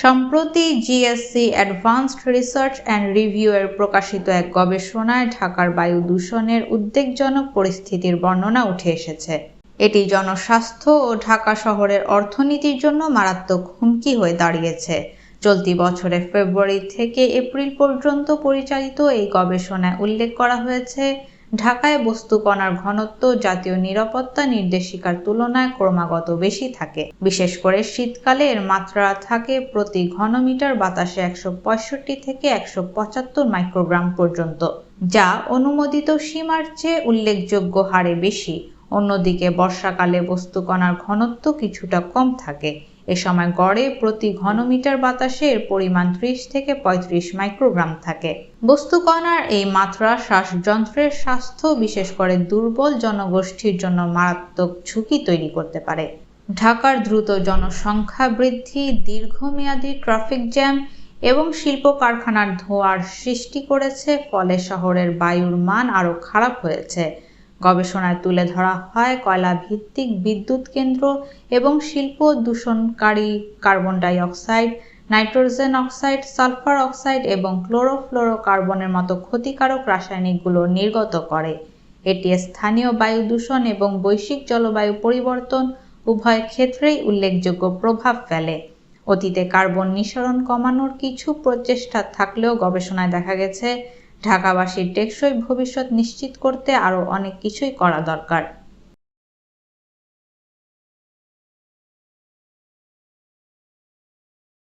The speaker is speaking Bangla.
সম্প্রতি GSC advanced research and review এর প্রকাশিত এক গবেষণায় ঢাকার বায়ু দূষণের উদ্বেগজনক পরিস্থিতির বর্ণনা উঠে এসেছে। এটি জনস্বাস্থ্য ও ঢাকা শহরের অর্থনীতির জন্য মারাত্মক হুমকি হয়ে দাঁড়িয়েছে। চলতি বছরের ফেব্রুয়ারি থেকে এপ্রিল পর্যন্ত পরিচালিত এই গবেষণায় উল্লেখ করা হয়েছে, ঢাকায় বস্তুকণার ঘনত্ব জাতীয় নিরাপত্তা নির্দেশিকার তুলনায় ক্রমাগত বেশি থাকে। বিশেষ করে শীতকালে এর মাত্রা থাকে প্রতি ঘনমিটার বাতাসে 165 থেকে 175 মাইক্রোগ্রাম পর্যন্ত, যা অনুমোদিত সীমার চেয়ে উল্লেখযোগ্য হারে বেশি। অন্যদিকে বর্ষাকালে বস্তুকণার ঘনত্ব কিছুটা কম থাকে। এ সময় গড়ে প্রতি ঘনমিটার বাতাসে এর পরিমাণ 30 থেকে 35 মাইক্রোগ্রাম থাকে। বস্তুকণার এই মাত্রা শ্বাসযন্ত্রের স্বাস্থ্য, বিশেষ করে দুর্বল জনগোষ্ঠীর জন্য মারাত্মক ঝুঁকি তৈরি করতে পারে। ঢাকার দ্রুত জনসংখ্যা বৃদ্ধি, দীর্ঘমেয়াদী ট্রাফিক জ্যাম এবং শিল্প কারখানার ধোঁয়ার সৃষ্টি করেছে, ফলে শহরের বায়ুর মান আরও খারাপ হয়েছে। গবেষণায় তুলে ধরা হয় কয়লা ভিত্তিক বিদ্যুৎ কেন্দ্র এবং শিল্প দূষণকারী carbon dioxide, nitrogen oxide, sulphur oxide এবং ক্লোরোফ্লোরোকার্বনের মতো ক্ষতিকারক রাসায়নিকগুলো নির্গত করে। এটি স্থানীয় বায়ু দূষণ এবং বৈশ্বিক জলবায়ু পরিবর্তন উভয় ক্ষেত্রেই উল্লেখযোগ্য প্রভাব ফেলে। অতীতে কার্বন নিঃসরণ কমানোর কিছু প্রচেষ্টা থাকলেও গবেষণায় দেখা গেছে, ঢাকাবাসীর টেকসই ভবিষ্যৎ নিশ্চিত করতে আরও অনেক কিছুই করা দরকার।